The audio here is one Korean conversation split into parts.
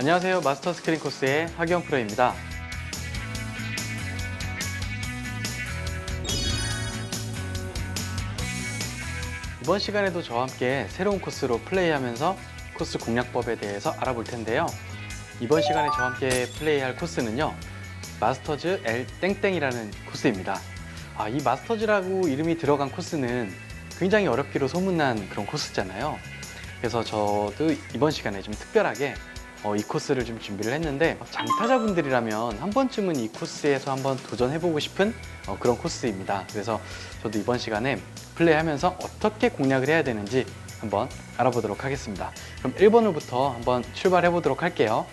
안녕하세요. 마스터 스크린 코스의 하기영 프로입니다. 이번 시간에도 저와 함께 새로운 코스로 플레이하면서 코스 공략법에 대해서 알아볼 텐데요. 이번 시간에 저와 함께 플레이할 코스는요, 마스터즈 L 땡땡이라는 코스입니다. 이 마스터즈라고 이름이 들어간 코스는 굉장히 어렵기로 소문난 그런 코스잖아요. 그래서 저도 이번 시간에 좀 특별하게 이 코스를 좀 준비를 했는데, 장타자분들이라면 한 번쯤은 이 코스에서 한번 도전해보고 싶은 그런 코스입니다. 그래서 저도 이번 시간에 플레이하면서 어떻게 공략을 해야 되는지 한번 알아보도록 하겠습니다. 그럼 1번으로부터 한번 출발해 보도록 할게요.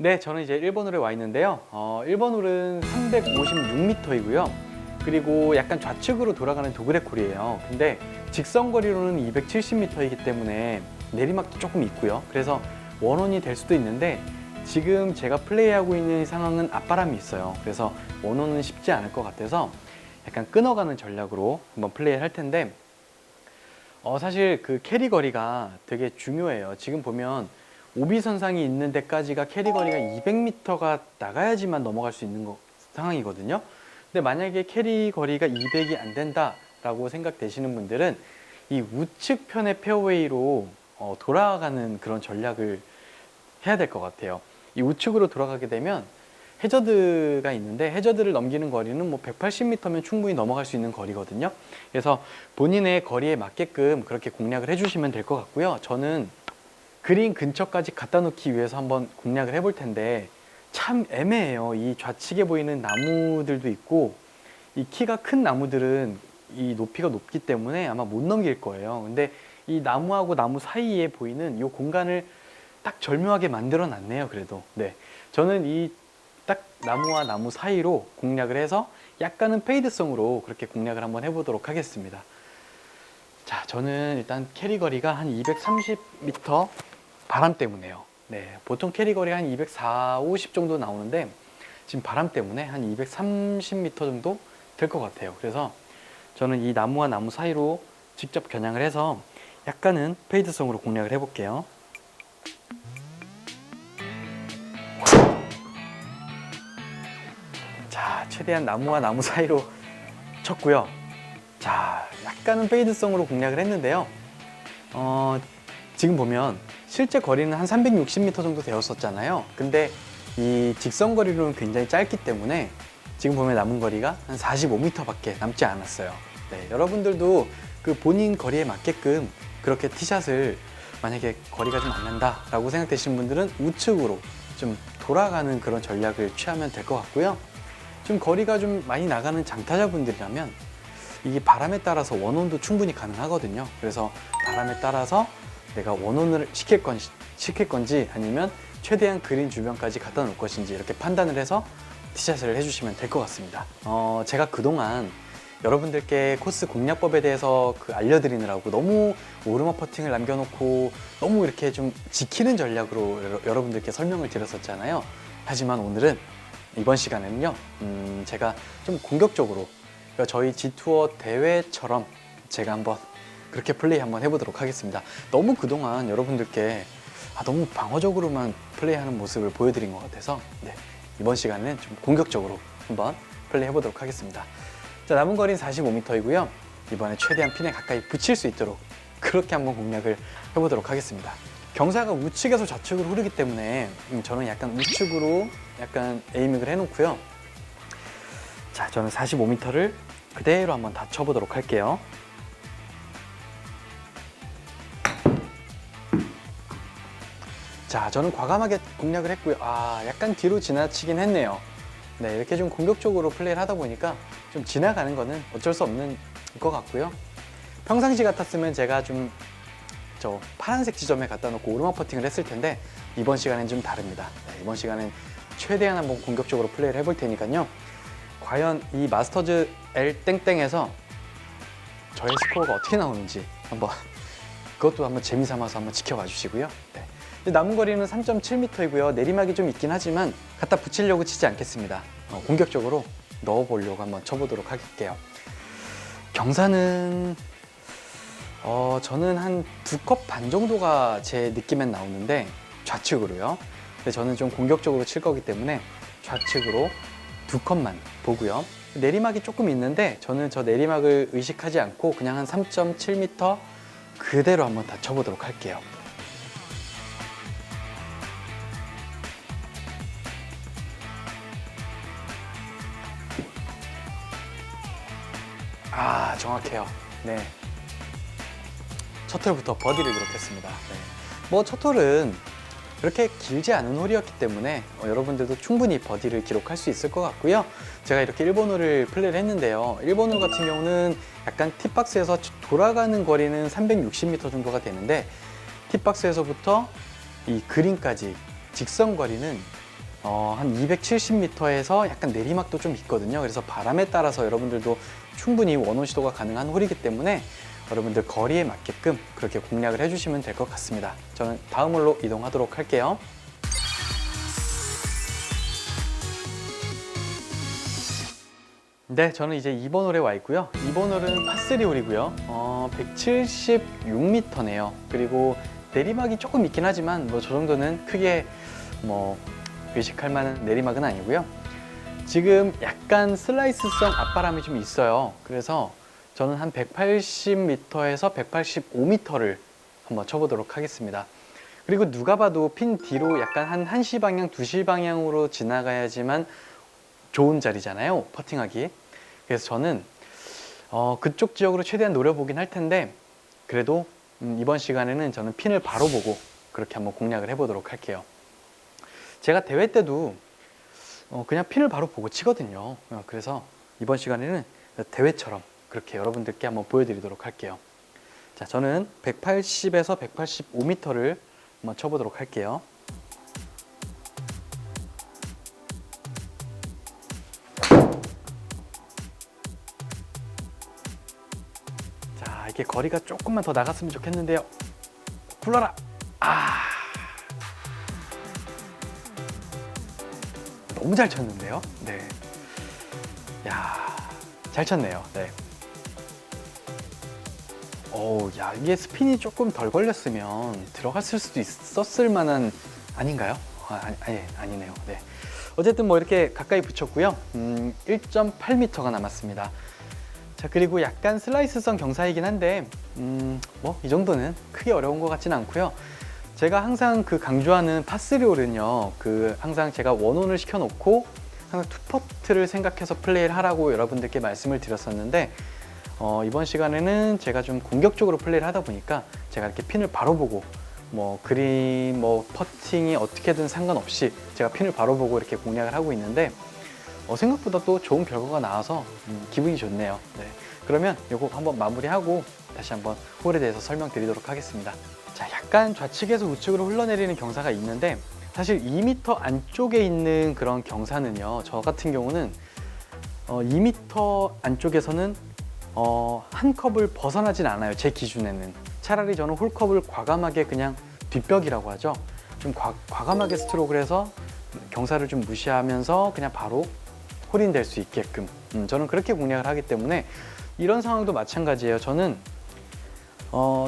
네, 저는 이제 1번 홀에 와 있는데요. 1번 홀은 356m이고요. 그리고 약간 좌측으로 돌아가는 도그렉 홀이에요. 근데 직선거리로는 270m이기 때문에 내리막도 조금 있고요. 그래서 원혼이 될 수도 있는데, 지금 제가 플레이하고 있는 상황은 앞바람이 있어요. 그래서 원혼은 쉽지 않을 것 같아서 약간 끊어가는 전략으로 한번 플레이를 할 텐데, 사실 그 캐리 거리가 되게 중요해요. 지금 보면 오비선상이 있는 데까지가 캐리 거리가 200m가 나가야지만 넘어갈 수 있는 상황이거든요. 근데 만약에 캐리 거리가 200이 안 된다라고 생각되시는 분들은 이 우측 편의 페어웨이로 돌아가는 그런 전략을 해야 될 것 같아요. 이 우측으로 돌아가게 되면 해저드가 있는데, 해저드를 넘기는 거리는 뭐 180m면 충분히 넘어갈 수 있는 거리거든요. 그래서 본인의 거리에 맞게끔 그렇게 공략을 해주시면 될 것 같고요. 저는 그린 근처까지 갖다 놓기 위해서 한번 공략을 해볼 텐데, 참 애매해요. 이 좌측에 보이는 나무들도 있고, 이 키가 큰 나무들은 이 높이가 높기 때문에 아마 못 넘길 거예요. 근데 이 나무하고 나무 사이에 보이는 이 공간을 딱 절묘하게 만들어 놨네요. 그래도 네, 저는 이 딱 나무와 나무 사이로 공략을 해서 약간은 페이드성으로 그렇게 공략을 한번 해보도록 하겠습니다. 자, 저는 일단 캐리 거리가 한 230m 바람 때문에요. 네, 보통 캐리 거리가 한 240, 50 정도 나오는데, 지금 바람 때문에 한 230m 정도 될 것 같아요. 그래서 저는 이 나무와 나무 사이로 직접 겨냥을 해서 약간은 페이드성으로 공략을 해볼게요. 자, 최대한 나무와 나무 사이로 쳤고요. 자, 약간은 페이드성으로 공략을 했는데요. 지금 보면 실제 거리는 한 360m 정도 되었었잖아요. 근데 이 직선 거리로는 굉장히 짧기 때문에 지금 보면 남은 거리가 한 45m 밖에 남지 않았어요. 네, 여러분들도 그 본인 거리에 맞게끔 그렇게 티샷을, 만약에 거리가 좀 안 난다 라고 생각되시는 분들은 우측으로 좀 돌아가는 그런 전략을 취하면 될 것 같고요. 좀 거리가 좀 많이 나가는 장타자분들이라면 이게 바람에 따라서 원혼도 충분히 가능하거든요. 그래서 바람에 따라서 내가 원혼을 시킬 건지 아니면 최대한 그린 주변까지 갖다 놓을 것인지 이렇게 판단을 해서 티샷을 해주시면 될 것 같습니다. 제가 그동안 여러분들께 코스 공략법에 대해서 알려드리느라고 너무 오르막 퍼팅을 남겨놓고 너무 이렇게 좀 지키는 전략으로 여러분들께 설명을 드렸었잖아요. 하지만 오늘은, 이번 시간에는요, 제가 좀 공격적으로, 그러니까 저희 G투어 대회처럼 제가 한번 그렇게 플레이 한번 해보도록 하겠습니다. 너무 그동안 여러분들께 너무 방어적으로만 플레이하는 모습을 보여드린 것 같아서, 네, 이번 시간은 좀 공격적으로 한번 플레이 해보도록 하겠습니다. 자, 남은 거리는 45m이고요. 이번에 최대한 핀에 가까이 붙일 수 있도록 그렇게 한번 공략을 해보도록 하겠습니다. 경사가 우측에서 좌측으로 흐르기 때문에 저는 약간 우측으로 약간 에이밍을 해놓고요. 자, 저는 45m를 그대로 한번 다 쳐보도록 할게요. 자, 저는 과감하게 공략을 했고요. 약간 뒤로 지나치긴 했네요. 네, 이렇게 좀 공격적으로 플레이를 하다 보니까 좀 지나가는 거는 어쩔 수 없는 것 같고요. 평상시 같았으면 제가 좀 저 파란색 지점에 갖다 놓고 오르막 퍼팅을 했을 텐데, 이번 시간엔 좀 다릅니다. 네, 이번 시간엔 최대한 한번 공격적으로 플레이를 해볼 테니까요. 과연 이 마스터즈 L 땡땡에서 저의 스코어가 어떻게 나오는지 한번, 그것도 한번 재미삼아서 한번 지켜봐 주시고요. 네. 남은 거리는 3.7m이고요. 내리막이 좀 있긴 하지만 갖다 붙이려고 치지 않겠습니다. 공격적으로 넣어보려고 한번 쳐보도록 할게요. 경사는 저는 한 2컵 반 정도가 제 느낌엔 나오는데 좌측으로요. 근데 저는 좀 공격적으로 칠 거기 때문에 좌측으로 2컵만 보고요. 내리막이 조금 있는데 저는 저 내리막을 의식하지 않고 그냥 한 3.7m 그대로 한번 다 쳐보도록 할게요. 아, 정확해요. 네. 첫 홀부터 버디를 기록했습니다. 네. 뭐 첫 홀은 그렇게 길지 않은 홀이었기 때문에 여러분들도 충분히 버디를 기록할 수 있을 것 같고요. 제가 이렇게 1번 홀을 플레이를 했는데요. 1번 홀 같은 경우는 약간 티박스에서 돌아가는 거리는 360m 정도가 되는데 티박스에서부터 이 그린까지 직선 거리는 한 270m에서 약간 내리막도 좀 있거든요. 그래서 바람에 따라서 여러분들도 충분히 원홀 시도가 가능한 홀이기 때문에 여러분들 거리에 맞게끔 그렇게 공략을 해주시면 될 것 같습니다. 저는 다음 홀로 이동하도록 할게요. 네, 저는 이제 2번 홀에 와 있고요. 2번 홀은 파3 홀이고요. 176m네요. 그리고 내리막이 조금 있긴 하지만 뭐 저 정도는 크게 뭐 의식할 만한 내리막은 아니고요. 지금 약간 슬라이스성 앞바람이 좀 있어요. 그래서 저는 한 180m에서 185m를 한번 쳐보도록 하겠습니다. 그리고 누가 봐도 핀 뒤로 약간 한 1시 방향, 2시 방향으로 지나가야지만 좋은 자리잖아요, 퍼팅하기. 그래서 저는 그쪽 지역으로 최대한 노려보긴 할 텐데 그래도 이번 시간에는 저는 핀을 바로 보고 그렇게 한번 공략을 해보도록 할게요. 제가 대회 때도 그냥 핀을 바로 보고 치거든요. 그래서 이번 시간에는 대회처럼 그렇게 여러분들께 한번 보여드리도록 할게요. 자, 저는 180에서 185m를 한번 쳐보도록 할게요. 자, 이게 거리가 조금만 더 나갔으면 좋겠는데요. 굴러라! 아! 너무 잘 쳤는데요? 네. 야, 잘 쳤네요. 네. 야, 이게 스핀이 조금 덜 걸렸으면 들어갔을 수도 있었을 만한, 아닌가요? 아니네요. 네. 어쨌든 뭐 이렇게 가까이 붙였고요. 1.8m가 남았습니다. 자, 그리고 약간 슬라이스성 경사이긴 한데, 뭐 이 정도는 크게 어려운 것 같지는 않고요. 제가 항상 강조하는 파3 홀은요, 항상 제가 원온을 시켜놓고 항상 투퍼트를 생각해서 플레이를 하라고 여러분들께 말씀을 드렸었는데, 이번 시간에는 제가 좀 공격적으로 플레이를 하다 보니까 제가 이렇게 핀을 바로 보고 뭐 그린 뭐 퍼팅이 어떻게든 상관없이 제가 핀을 바로 보고 이렇게 공략을 하고 있는데 생각보다 또 좋은 결과가 나와서 기분이 좋네요. 네. 그러면 이거 한번 마무리하고 다시 한번 홀에 대해서 설명드리도록 하겠습니다. 자, 약간 좌측에서 우측으로 흘러내리는 경사가 있는데 사실 2m 안쪽에 있는 그런 경사는요, 저 같은 경우는 2m 안쪽에서는 한 컵을 벗어나진 않아요. 제 기준에는. 차라리 저는 홀컵을 과감하게 그냥 뒷벽이라고 하죠. 좀 과감하게 스트로크를 해서 경사를 좀 무시하면서 그냥 바로 홀인 될 수 있게끔 저는 그렇게 공략을 하기 때문에 이런 상황도 마찬가지예요. 저는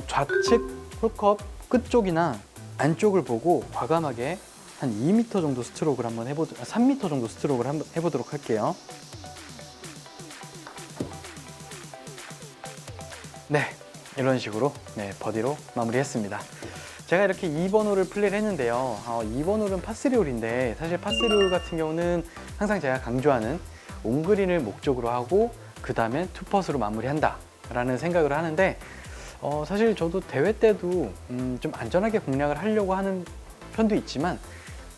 좌측 홀컵 끝쪽이나 안쪽을 보고 과감하게 한 2m 정도 스트로크를 한번 3m 정도 스트로크를 한번 해보도록 할게요. 네, 이런 식으로 버디로 마무리했습니다. 제가 이렇게 2번 홀을 플레이를 했는데요. 2번 홀은 파3 홀인데 사실 파3 홀 같은 경우는 항상 제가 강조하는 온그린을 목적으로 하고 그 다음에 투퍼스로 마무리한다 라는 생각을 하는데 사실 저도 대회 때도 좀 안전하게 공략을 하려고 하는 편도 있지만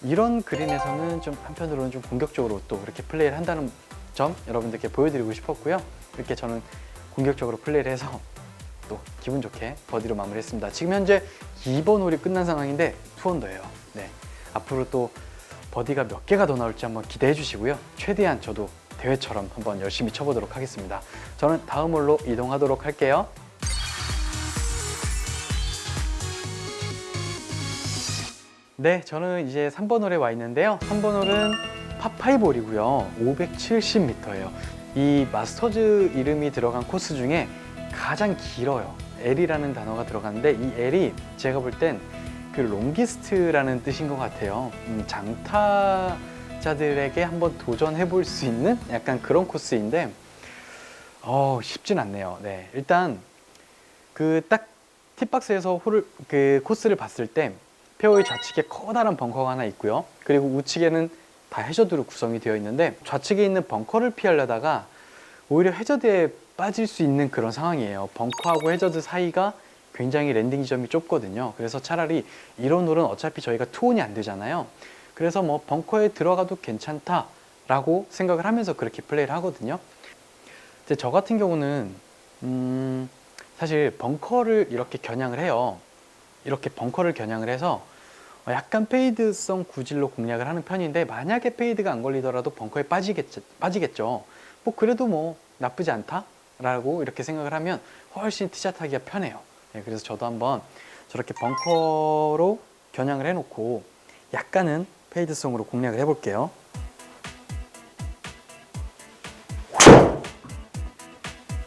이런 그린에서는 좀 한편으로는 좀 공격적으로 또 그렇게 플레이를 한다는 점 여러분들께 보여드리고 싶었고요. 이렇게 저는 공격적으로 플레이를 해서 또 기분 좋게 버디로 마무리했습니다. 지금 현재 2번 홀이 끝난 상황인데 2언더예요. 네, 앞으로 또 버디가 몇 개가 더 나올지 한번 기대해 주시고요. 최대한 저도 대회처럼 한번 열심히 쳐보도록 하겠습니다. 저는 다음 홀로 이동하도록 할게요. 네, 저는 이제 3번 홀에 와 있는데요. 3번 홀은 파5 홀이고요. 570m예요. 이 마스터즈 이름이 들어간 코스 중에 가장 길어요. L이라는 단어가 들어가는데 이 L이 제가 볼 땐 그 롱기스트라는 뜻인 것 같아요. 장타자들에게 한번 도전해 볼 수 있는 약간 그런 코스인데 쉽진 않네요. 네, 일단 그 딱 티박스에서 그 코스를 봤을 때 페어웨이 좌측에 커다란 벙커가 하나 있고요. 그리고 우측에는 다 해저드로 구성이 되어 있는데 좌측에 있는 벙커를 피하려다가 오히려 해저드에 빠질 수 있는 그런 상황이에요. 벙커하고 해저드 사이가 굉장히 랜딩 지점이 좁거든요. 그래서 차라리 이런 홀은 어차피 저희가 투혼이 안 되잖아요. 그래서 뭐 벙커에 들어가도 괜찮다라고 생각을 하면서 그렇게 플레이를 하거든요. 이제 저 같은 경우는 사실 벙커를 이렇게 겨냥을 해요. 이렇게 벙커를 겨냥을 해서 약간 페이드성 구질로 공략을 하는 편인데, 만약에 페이드가 안 걸리더라도 벙커에 빠지겠죠. 뭐 그래도 뭐 나쁘지 않다라고 이렇게 생각을 하면 훨씬 티샷 하기가 편해요. 네, 그래서 저도 한번 저렇게 벙커로 겨냥을 해놓고 약간은 페이드성으로 공략을 해볼게요.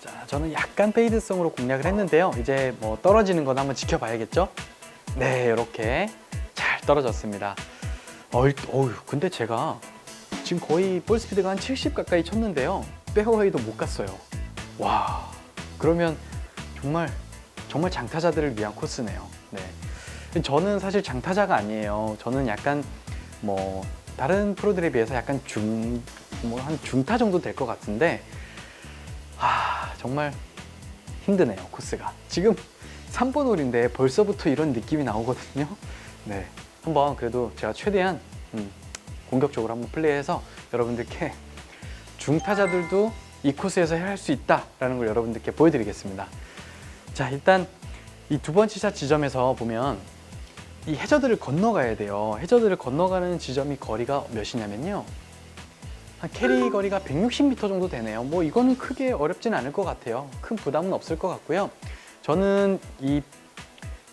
자, 저는 약간 페이드성으로 공략을 했는데요. 이제 뭐 떨어지는 건 한번 지켜봐야겠죠? 네, 이렇게 잘 떨어졌습니다. 근데 제가 지금 거의 볼 스피드가 한 70 가까이 쳤는데요. 페어웨이도 못 갔어요. 와, 그러면 정말 장타자들을 위한 코스네요. 네. 저는 사실 장타자가 아니에요. 저는 약간 뭐 다른 프로들에 비해서 약간 한 중타 정도 될 것 같은데, 정말 힘드네요, 코스가. 지금 3번 홀인데 벌써부터 이런 느낌이 나오거든요. 네, 한번 그래도 제가 최대한 공격적으로 한번 플레이해서 여러분들께 중타자들도 이 코스에서 할 수 있다라는 걸 여러분들께 보여드리겠습니다. 자, 일단 이 두 번째 샷 지점에서 보면 이 해저드를 건너가야 돼요. 해저드를 건너가는 지점이 거리가 몇이냐면요, 한 캐리 거리가 160m 정도 되네요. 뭐 이거는 크게 어렵진 않을 것 같아요. 큰 부담은 없을 것 같고요. 저는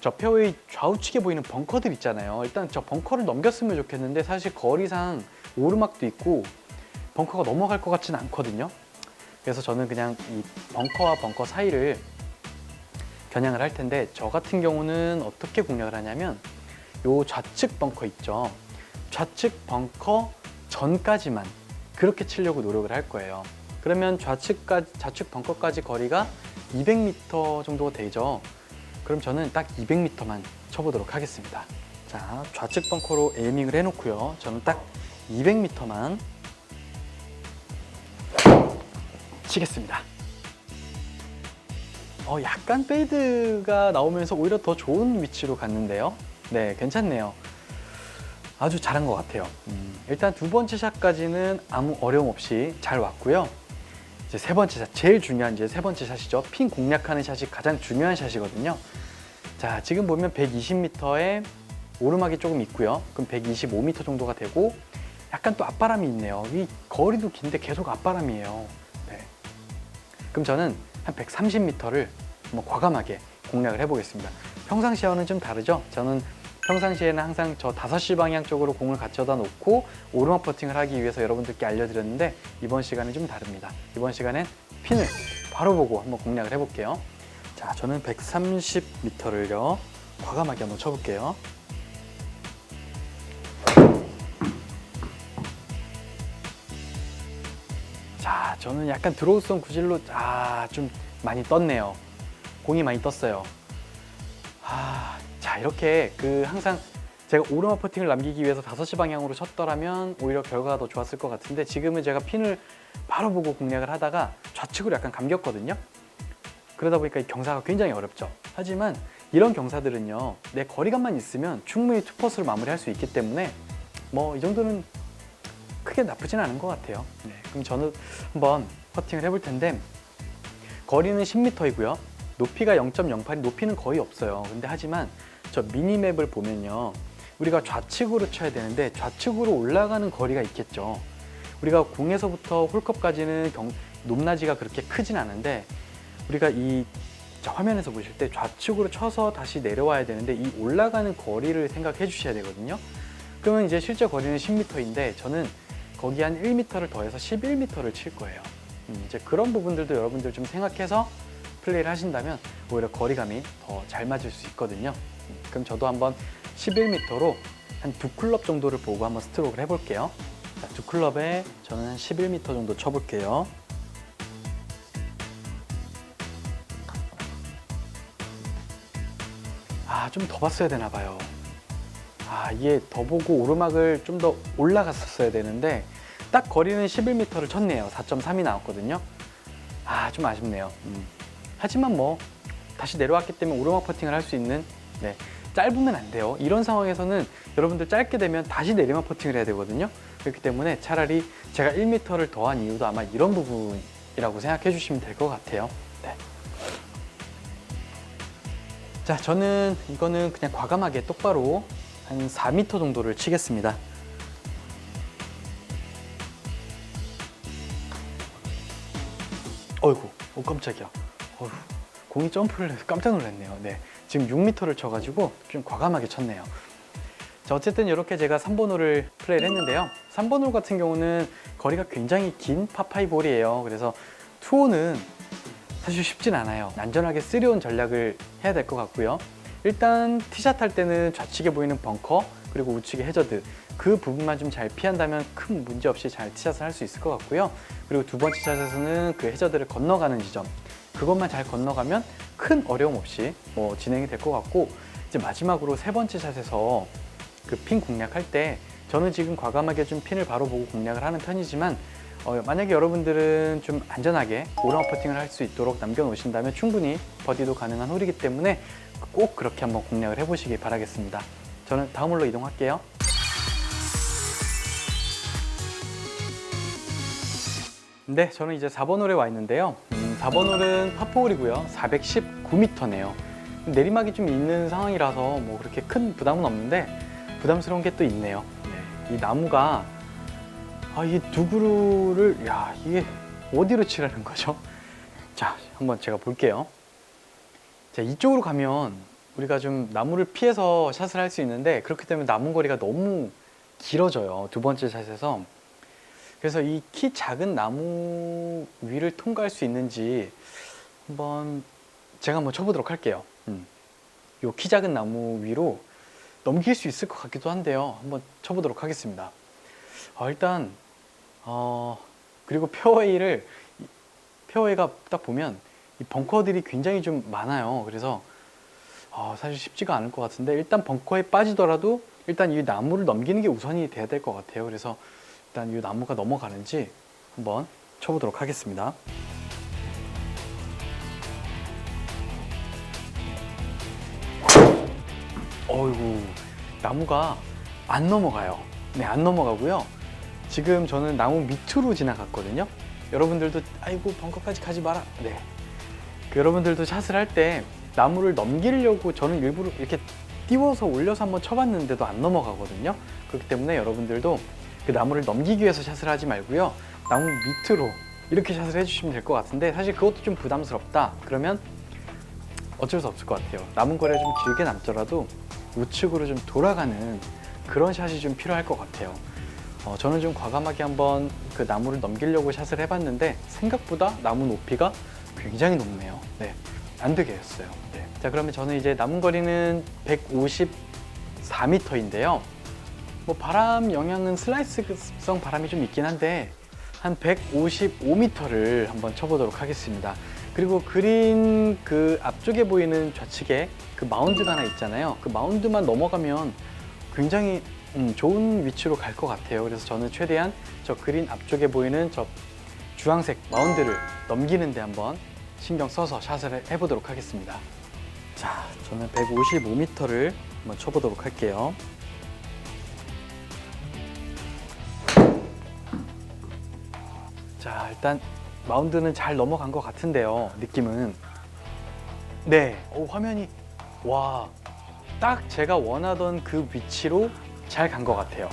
저 페어웨이 좌우측에 보이는 벙커들 있잖아요. 일단 저 벙커를 넘겼으면 좋겠는데, 사실 거리상 오르막도 있고 벙커가 넘어갈 것 같지는 않거든요. 그래서 저는 그냥 이 벙커와 벙커 사이를 겨냥을 할 텐데, 저 같은 경우는 어떻게 공략을 하냐면 요 좌측 벙커 있죠. 좌측 벙커 전까지만 그렇게 치려고 노력을 할 거예요. 그러면 좌측 벙커까지 거리가 200m 정도가 되죠. 그럼 저는 딱 200m만 쳐보도록 하겠습니다. 자, 좌측 벙커로 에이밍을 해놓고요. 저는 딱 200m만 치겠습니다. 약간 페이드가 나오면서 오히려 더 좋은 위치로 갔는데요. 네, 괜찮네요. 아주 잘한 것 같아요. 일단 두 번째 샷까지는 아무 어려움 없이 잘 왔고요. 이제 세 번째 샷, 제일 중요한 이제 세 번째 샷이죠. 핀 공략하는 샷이 가장 중요한 샷이거든요. 자, 지금 보면 120m에 오르막이 조금 있고요. 그럼 125m 정도가 되고, 약간 또 앞바람이 있네요. 이 거리도 긴데 계속 앞바람이에요. 네. 그럼 저는 한 130m를 한번 과감하게 공략을 해보겠습니다. 평상시와는 좀 다르죠? 저는 평상시에는 항상 저 5시 방향 쪽으로 공을 갖춰다 놓고 오르막 퍼팅을 하기 위해서 여러분들께 알려드렸는데, 이번 시간은 좀 다릅니다. 이번 시간엔 핀을 바로 보고 한번 공략을 해볼게요. 자, 저는 130m를요 과감하게 한번 쳐볼게요. 자, 저는 약간 드로우성 구질로 좀 많이 떴네요. 공이 많이 떴어요. 자, 이렇게 항상 제가 오르막 퍼팅을 남기기 위해서 5시 방향으로 쳤더라면 오히려 결과가 더 좋았을 것 같은데, 지금은 제가 핀을 바로 보고 공략을 하다가 좌측으로 약간 감겼거든요. 그러다 보니까 이 경사가 굉장히 어렵죠. 하지만 이런 경사들은요, 내 거리감만 있으면 충분히 투퍼스로 마무리할 수 있기 때문에 뭐 이 정도는 크게 나쁘진 않은 것 같아요. 네, 그럼 저는 한번 퍼팅을 해볼 텐데, 거리는 10m이고요. 높이가 0.08이 높이는 거의 없어요. 근데 하지만 저 미니맵을 보면요, 우리가 좌측으로 쳐야 되는데 좌측으로 올라가는 거리가 있겠죠. 우리가 공에서부터 홀컵까지는 높낮이가 그렇게 크진 않은데, 우리가 이 자, 화면에서 보실 때 좌측으로 쳐서 다시 내려와야 되는데 이 올라가는 거리를 생각해 주셔야 되거든요. 그러면 이제 실제 거리는 10m인데 저는 거기 한 1m를 더해서 11m를 칠 거예요. 이제 그런 부분들도 여러분들 좀 생각해서 플레이를 하신다면 오히려 거리감이 더 잘 맞을 수 있거든요. 그럼 저도 한번 11m로 한 2클럽 정도를 보고 한번 스트로크를 해볼게요. 자, 2클럽에 저는 한 11m 정도 쳐볼게요. 좀 더 봤어야 되나 봐요. 이게 더 보고 오르막을 좀 더 올라갔었어야 되는데 딱 거리는 11m를 쳤네요. 4.3이 나왔거든요. 좀 아쉽네요. 하지만 뭐 다시 내려왔기 때문에 오르막 퍼팅을 할 수 있는, 짧으면 안 돼요. 이런 상황에서는 여러분들 짧게 되면 다시 내리막 퍼팅을 해야 되거든요. 그렇기 때문에 차라리 제가 1m를 더한 이유도 아마 이런 부분이라고 생각해 주시면 될 것 같아요. 네. 자, 저는 이거는 그냥 과감하게 똑바로 한 4m 정도를 치겠습니다. 어이구, 깜짝이야. 공이 점프를 해서 깜짝 놀랐네요. 네, 지금 6m를 쳐가지고 좀 과감하게 쳤네요. 자, 어쨌든 이렇게 제가 3번 홀을 플레이를 했는데요. 3번 홀 같은 경우는 거리가 굉장히 긴 파5 홀이에요. 그래서 2온은 사실 쉽진 않아요. 안전하게 3온 전략을 해야 될 것 같고요. 일단 티샷 할 때는 좌측에 보이는 벙커 그리고 우측에 해저드 그 부분만 좀 잘 피한다면 큰 문제 없이 잘 티샷을 할 수 있을 것 같고요. 그리고 두 번째 샷에서는 그 해저드를 건너가는 지점 그것만 잘 건너가면 큰 어려움 없이 진행이 될 것 같고, 이제 마지막으로 세 번째 샷에서 그 핀 공략할 때 저는 지금 과감하게 좀 핀을 바로 보고 공략을 하는 편이지만 만약에 여러분들은 좀 안전하게 오르막 퍼팅을 할 수 있도록 남겨놓으신다면 충분히 버디도 가능한 홀이기 때문에 꼭 그렇게 한번 공략을 해보시기 바라겠습니다. 저는 다음 홀로 이동할게요. 네, 저는 이제 4번 홀에 와 있는데요. 4번 홀은 파4홀이고요. 419m네요. 내리막이 좀 있는 상황이라서 뭐 그렇게 큰 부담은 없는데 부담스러운 게 또 있네요. 이 나무가 이 두 그루를 이게 어디로 치라는 거죠? 자, 한번 제가 볼게요. 자, 이쪽으로 가면 우리가 좀 나무를 피해서 샷을 할 수 있는데 그렇기 때문에 남은 거리가 너무 길어져요. 두 번째 샷에서. 그래서 이 키 작은 나무 위를 통과할 수 있는지 제가 한번 쳐보도록 할게요. 이 키 작은 나무 위로 넘길 수 있을 것 같기도 한데요. 한번 쳐보도록 하겠습니다. 일단 그리고 페어웨이가 딱 보면 이 벙커들이 굉장히 좀 많아요. 그래서 사실 쉽지가 않을 것 같은데 일단 벙커에 빠지더라도 일단 이 나무를 넘기는 게 우선이 돼야 될 것 같아요. 그래서 일단 이 나무가 넘어가는지 한번 쳐보도록 하겠습니다. 어이구, 나무가 안 넘어가요. 네, 안 넘어가고요. 지금 저는 나무 밑으로 지나갔거든요. 여러분들도 아이고 벙커까지 가지 마라. 네, 여러분들도 샷을 할 때 나무를 넘기려고 저는 일부러 이렇게 띄워서 올려서 한번 쳐봤는데도 안 넘어가거든요. 그렇기 때문에 여러분들도 그 나무를 넘기기 위해서 샷을 하지 말고요. 나무 밑으로 이렇게 샷을 해주시면 될 것 같은데 사실 그것도 좀 부담스럽다. 그러면 어쩔 수 없을 것 같아요. 남은 거리가 좀 길게 남더라도 우측으로 좀 돌아가는 그런 샷이 좀 필요할 것 같아요. 저는 좀 과감하게 한번 그 나무를 넘기려고 샷을 해봤는데 생각보다 나무 높이가 굉장히 높네요. 네, 안 되게 했어요. 네. 자, 그러면 저는 이제 남은 거리는 154m인데요. 바람 영향은 슬라이스성 바람이 좀 있긴 한데 한 155m를 한번 쳐보도록 하겠습니다. 그리고 그린 그 앞쪽에 보이는 좌측에 그 마운드가 하나 있잖아요. 그 마운드만 넘어가면 굉장히 좋은 위치로 갈 것 같아요. 그래서 저는 최대한 저 그린 앞쪽에 보이는 저 주황색 마운드를 넘기는데 한번 신경 써서 샷을 해보도록 하겠습니다. 자, 저는 155m를 한번 쳐보도록 할게요. 자, 일단 마운드는 잘 넘어간 것 같은데요. 느낌은. 네, 화면이 딱 제가 원하던 그 위치로 잘 간 것 같아요.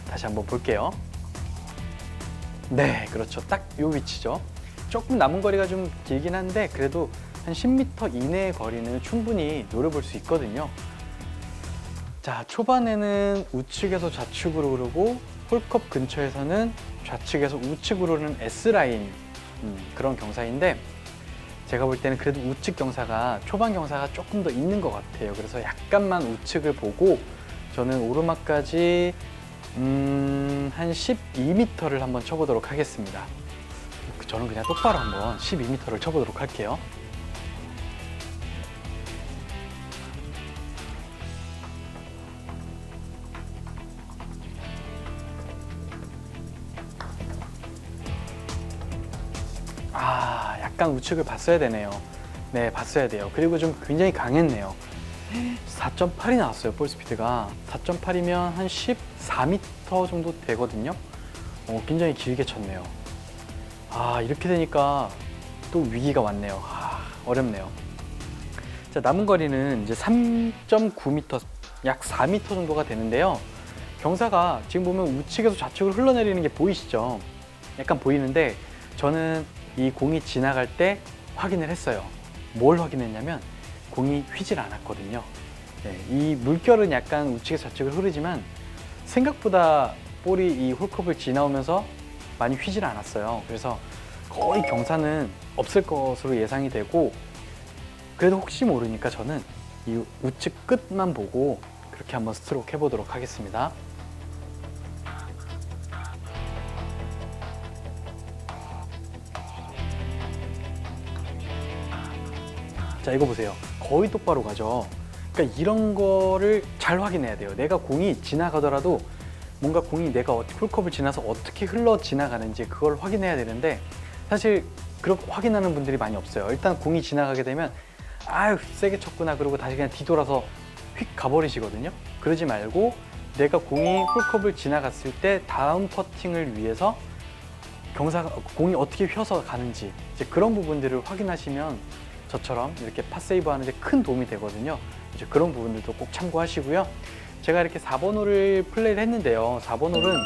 다시 한번 볼게요. 네, 그렇죠. 딱 이 위치죠. 조금 남은 거리가 좀 길긴 한데 그래도 한 10m 이내의 거리는 충분히 노려볼 수 있거든요. 자, 초반에는 우측에서 좌측으로 흐르고 홀컵 근처에서는 좌측에서 우측으로 흐르는 S라인 그런 경사인데 제가 볼 때는 그래도 우측 경사가 초반 경사가 조금 더 있는 것 같아요. 그래서 약간만 우측을 보고 저는 오르막까지 한 12m를 한번 쳐보도록 하겠습니다. 저는 그냥 똑바로 한번 12m를 쳐보도록 할게요. 약간 우측을 봤어야 되네요. 네, 봤어야 돼요. 그리고 좀 굉장히 강했네요. 4.8이 나왔어요, 볼 스피드가. 4.8이면 한 14m 정도 되거든요. 굉장히 길게 쳤네요. 이렇게 되니까 또 위기가 왔네요. 어렵네요. 자, 남은 거리는 이제 3.9m, 약 4m 정도가 되는데요. 경사가 지금 보면 우측에서 좌측으로 흘러내리는 게 보이시죠? 약간 보이는데 저는 이 공이 지나갈 때 확인을 했어요. 뭘 확인했냐면 공이 휘질 않았거든요. 네, 이 물결은 약간 우측에서 좌측을 흐르지만 생각보다 볼이 이 홀컵을 지나오면서 많이 휘질 않았어요. 그래서 거의 경사는 없을 것으로 예상이 되고 그래도 혹시 모르니까 저는 이 우측 끝만 보고 그렇게 한번 스트로크 해보도록 하겠습니다. 자, 이거 보세요. 거의 똑바로 가죠. 그러니까 이런 거를 잘 확인해야 돼요. 내가 공이 지나가더라도 뭔가 공이 내가 홀컵을 지나서 어떻게 흘러 지나가는지 그걸 확인해야 되는데 사실 그렇게 확인하는 분들이 많이 없어요. 일단 공이 지나가게 되면 아유 세게 쳤구나 그러고 다시 그냥 뒤돌아서 휙 가버리시거든요. 그러지 말고 내가 공이 홀컵을 지나갔을 때 다음 퍼팅을 위해서 공이 어떻게 휘어서 가는지 이제 그런 부분들을 확인하시면 저처럼 이렇게 팟세이브 하는데 큰 도움이 되거든요. 이제 그런 부분들도 꼭 참고하시고요. 제가 이렇게 4번 홀을 플레이를 했는데요. 4번 홀은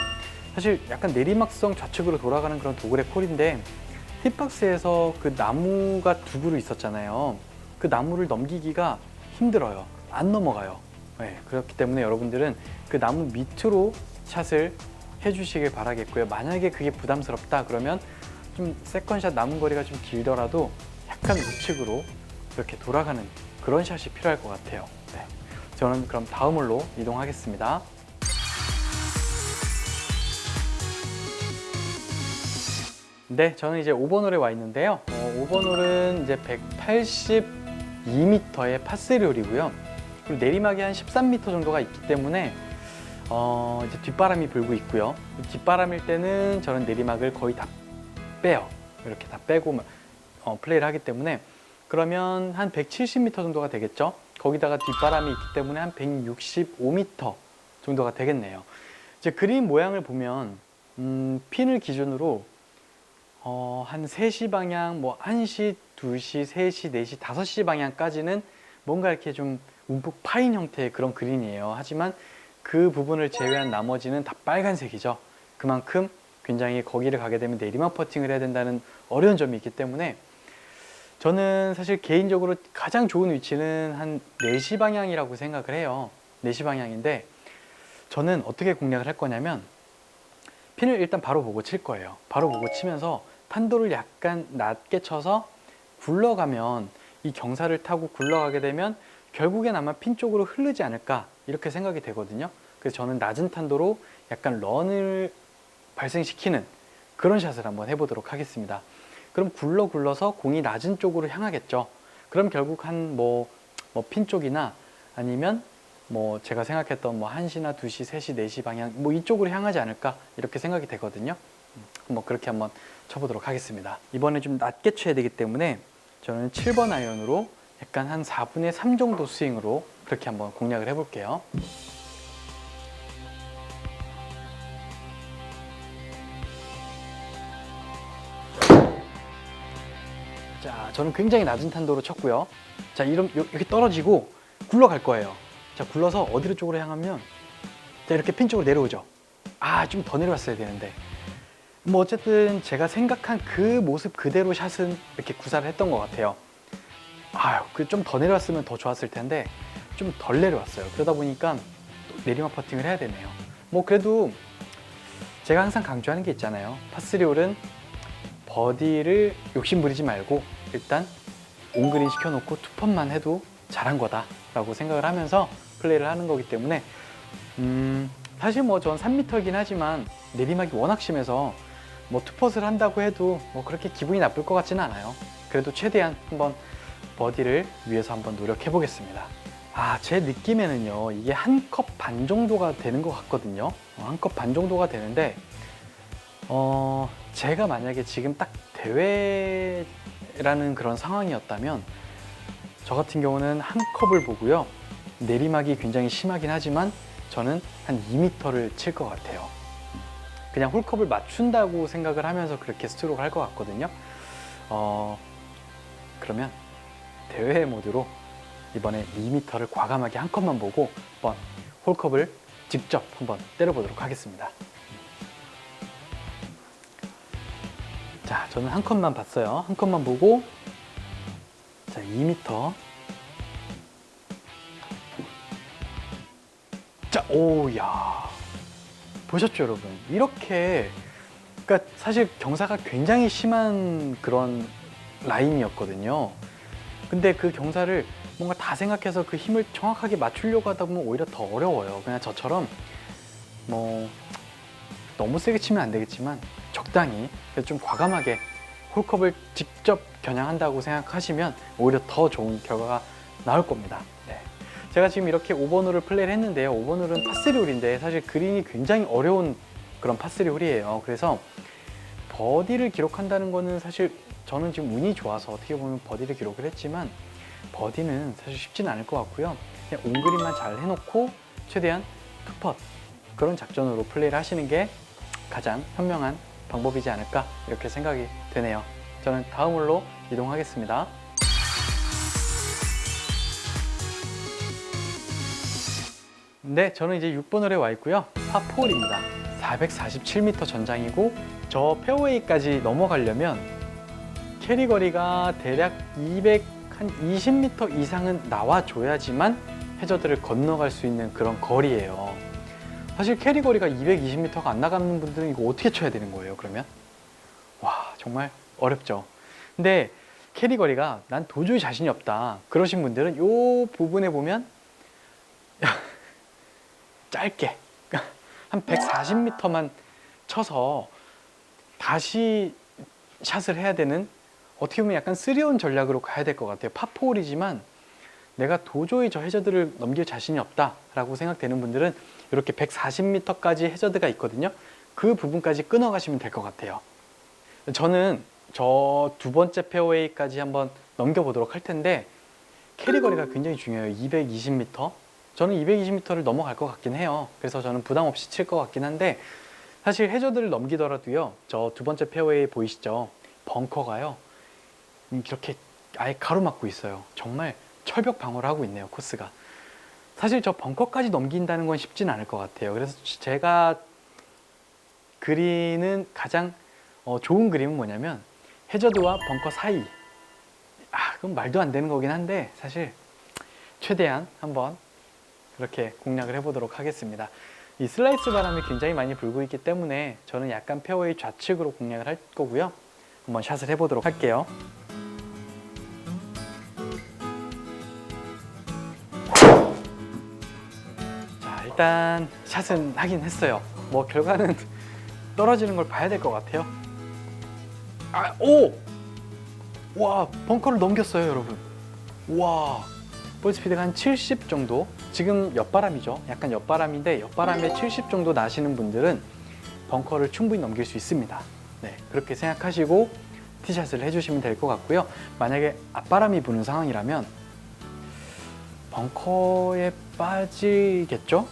사실 약간 내리막성 좌측으로 돌아가는 그런 도그레 콜인데 힙박스에서 그 나무가 두 그루 있었잖아요. 그 나무를 넘기기가 힘들어요. 안 넘어가요. 네, 그렇기 때문에 여러분들은 그 나무 밑으로 샷을 해주시길 바라겠고요. 만약에 그게 부담스럽다 그러면 좀 세컨샷 남은 거리가 좀 길더라도 약간 우측으로 이렇게 돌아가는 그런 샷이 필요할 것 같아요. 네. 저는 그럼 다음 홀로 이동하겠습니다. 네, 저는 이제 5번 홀에 와 있는데요. 5번 홀은 이제 182m의 파3 홀이고요. 그리고 내리막이 한 13m 정도가 있기 때문에 이제 뒷바람이 불고 있고요. 뒷바람일 때는 저는 내리막을 거의 다 빼요. 이렇게 다 빼고 플레이를 하기 때문에 그러면 한 170m 정도가 되겠죠. 거기다가 뒷바람이 있기 때문에 한 165m 정도가 되겠네요. 이제 그린 모양을 보면 핀을 기준으로 한 3시 방향, 뭐 1시, 2시, 3시, 4시, 5시 방향까지는 뭔가 이렇게 좀 움푹 파인 형태의 그런 그린이에요. 하지만 그 부분을 제외한 나머지는 다 빨간색이죠. 그만큼 굉장히 거기를 가게 되면 내리막 퍼팅을 해야 된다는 어려운 점이 있기 때문에 저는 사실 개인적으로 가장 좋은 위치는 한 4시 방향이라고 생각을 해요. 4시 방향인데 저는 어떻게 공략을 할 거냐면 핀을 일단 바로 보고 칠 거예요. 바로 보고 치면서 탄도를 약간 낮게 쳐서 굴러가면 이 경사를 타고 굴러가게 되면 결국엔 아마 핀 쪽으로 흐르지 않을까 이렇게 생각이 되거든요. 그래서 저는 낮은 탄도로 약간 런을 발생시키는 그런 샷을 한번 해보도록 하겠습니다. 그럼 굴러서 공이 낮은 쪽으로 향하겠죠. 그럼 결국 한 핀 쪽이나 아니면 제가 생각했던 1시나 2시, 3시, 4시 방향 이쪽으로 향하지 않을까 이렇게 생각이 되거든요. 그렇게 한번 쳐보도록 하겠습니다. 이번에 좀 낮게 쳐야 되기 때문에 저는 7번 아이언으로 약간 한 4분의 3 정도 스윙으로 그렇게 한번 공략을 해볼게요. 자, 저는 굉장히 낮은 탄도로 쳤고요. 자, 이렇게 떨어지고 굴러갈 거예요. 자, 굴러서 어디로 쪽으로 향하면 자, 이렇게 핀 쪽으로 내려오죠. 좀 더 내려왔어야 되는데 뭐 어쨌든 제가 생각한 그 모습 그대로 샷은 이렇게 구사를 했던 것 같아요. 아유, 그 좀 더 내려왔으면 더 좋았을 텐데 좀 덜 내려왔어요. 그러다 보니까 또 내리막 퍼팅을 해야 되네요. 뭐 그래도 제가 항상 강조하는 게 있잖아요. 파3 홀은 버디를 욕심 부리지 말고 일단 온그린 시켜놓고 투펀만 해도 잘한 거다 라고 생각을 하면서 플레이를 하는 거기 때문에 사실 뭐 전 3m이긴 하지만 내리막이 워낙 심해서 뭐 투퍼를 한다고 해도 뭐 그렇게 기분이 나쁠 것 같지는 않아요. 그래도 최대한 한번 버디를 위해서 한번 노력해 보겠습니다. 제 느낌에는요, 이게 한 컵 반 정도가 되는 것 같거든요. 한 컵 반 정도가 되는데 제가 만약에 지금 딱 대회라는 그런 상황이었다면 저 같은 경우는 한 컵을 보고요, 내리막이 굉장히 심하긴 하지만 저는 한 2m를 칠 것 같아요. 그냥 홀컵을 맞춘다고 생각을 하면서 그렇게 스트로크를 할 것 같거든요. 그러면 대회 모드로 이번에 2m를 과감하게 한 컵만 보고 한번 홀컵을 직접 한번 때려보도록 하겠습니다. 자, 저는 한 컵만 봤어요. 한 컵만 보고, 자, 2m. 자, 오야. 보셨죠, 여러분? 이렇게, 그러니까 사실 경사가 굉장히 심한 그런 라인이었거든요. 근데 그 경사를 뭔가 다 생각해서 그 힘을 정확하게 맞추려고 하다 보면 오히려 더 어려워요. 그냥 저처럼 뭐 너무 세게 치면 안 되겠지만 적당히 좀 과감하게 홀컵을 직접 겨냥한다고 생각하시면 오히려 더 좋은 결과가 나올 겁니다. 네. 제가 지금 이렇게 5번 홀을 플레이를 했는데요. 5번 홀은 파3 홀인데 사실 그린이 굉장히 어려운 그런 파3 홀이에요. 그래서 버디를 기록한다는 거는 사실 저는 지금 운이 좋아서 어떻게 보면 버디를 기록을 했지만 버디는 사실 쉽지는 않을 것 같고요. 그냥 온그린만 잘 해놓고 최대한 투펫 그런 작전으로 플레이를 하시는 게 가장 현명한 방법이지 않을까 이렇게 생각이 되네요. 저는 다음 홀로 이동하겠습니다. 네, 저는 이제 6번 홀에 와 있고요. 파4홀입니다. 447m 전장이고 저 페어웨이까지 넘어가려면 캐리 거리가 대략 220m 이상은 나와줘야지만 해저드를 건너갈 수 있는 그런 거리예요. 사실 캐리 거리가 220m가 안 나가는 분들은 이거 어떻게 쳐야 되는 거예요, 그러면? 와, 정말 어렵죠. 근데 캐리 거리가 난 도저히 자신이 없다 그러신 분들은 이 부분에 보면 짧게 한 140m만 쳐서 다시 샷을 해야 되는, 어떻게 보면 약간 3온 전략으로 가야 될 것 같아요. 파4홀이지만 내가 도저히 저 해저드를 넘길 자신이 없다라고 생각되는 분들은 이렇게 140m까지 해저드가 있거든요. 그 부분까지 끊어가시면 될 것 같아요. 저는 저 두 번째 페어웨이까지 한번 넘겨보도록 할 텐데 캐리 거리가 굉장히 중요해요. 220m. 저는 220m를 넘어갈 것 같긴 해요. 그래서 저는 부담 없이 칠 것 같긴 한데 사실 해저드를 넘기더라도요, 저 두 번째 페어웨이 보이시죠? 벙커가요, 이렇게 아예 가로막고 있어요. 정말 철벽 방어를 하고 있네요, 코스가. 사실 저 벙커까지 넘긴다는 건 쉽지는 않을 것 같아요. 그래서 제가 그리는 가장 좋은 그림은 뭐냐면 해저드와 벙커 사이. 그건 말도 안 되는 거긴 한데 사실 최대한 한번 그렇게 공략을 해보도록 하겠습니다. 이 슬라이스 바람이 굉장히 많이 불고 있기 때문에 저는 약간 페어웨이 좌측으로 공략을 할 거고요. 한번 샷을 해보도록 할게요. 자, 일단 샷은 하긴 했어요. 뭐 결과는 떨어지는 걸 봐야 될 것 같아요. 오! 와, 벙커를 넘겼어요, 여러분. 와, 볼 스피드가 한 70 정도. 지금 옆바람이죠. 약간 옆바람인데 옆바람에 70 정도 나시는 분들은 벙커를 충분히 넘길 수 있습니다. 네, 그렇게 생각하시고 티샷을 해주시면 될 것 같고요. 만약에 앞바람이 부는 상황이라면 벙커에 빠지겠죠?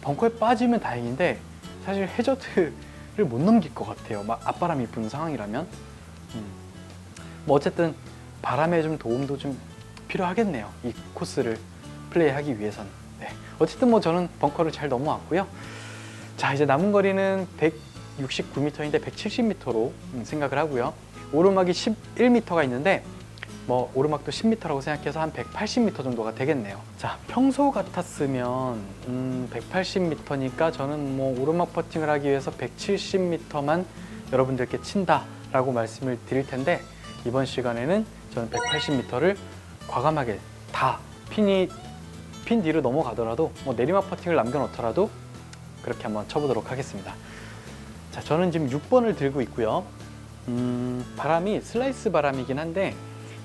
벙커에 빠지면 다행인데 사실 해저드를 못 넘길 것 같아요. 막 앞바람이 부는 상황이라면. 뭐 어쨌든 바람의 좀 도움도 좀 필요하겠네요. 이 코스를 플레이하기 위해서는. 네. 어쨌든 뭐 저는 벙커를 잘 넘어왔고요. 자, 이제 남은 거리는 169m인데 170m로 생각을 하고요. 오르막이 11m가 있는데 뭐 오르막도 10m라고 생각해서 한 180m 정도가 되겠네요. 자, 평소 같았으면 180m니까 저는 뭐 오르막 퍼팅을 하기 위해서 170m만 여러분들께 친다라고 말씀을 드릴 텐데, 이번 시간에는 저는 180m를 과감하게 다 핀 뒤로 넘어가더라도 뭐 내리막 퍼팅을 남겨놓더라도 그렇게 한번 쳐보도록 하겠습니다. 자, 저는 지금 6번을 들고 있고요. 바람이 슬라이스 바람이긴 한데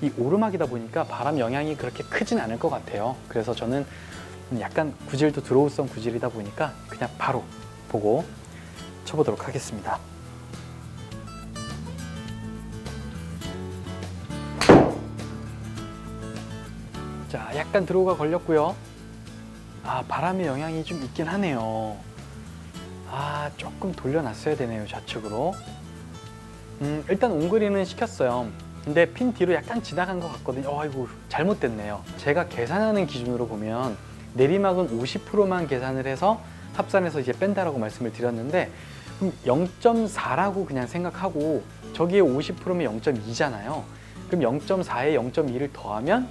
이 오르막이다 보니까 바람 영향이 그렇게 크진 않을 것 같아요. 그래서 저는 약간 구질도 드로우성 구질이다 보니까 그냥 바로 보고 쳐보도록 하겠습니다. 자, 약간 드로우가 걸렸고요. 바람의 영향이 좀 있긴 하네요. 조금 돌려놨어야 되네요, 좌측으로. 일단 옹그린은 시켰어요. 근데 핀 뒤로 약간 지나간 것 같거든요. 아이고, 잘못됐네요. 제가 계산하는 기준으로 보면 내리막은 50%만 계산을 해서 합산해서 이제 뺀다라고 말씀을 드렸는데, 그럼 0.4라고 그냥 생각하고 저기에 50%면 0.2잖아요. 그럼 0.4에 0.2를 더하면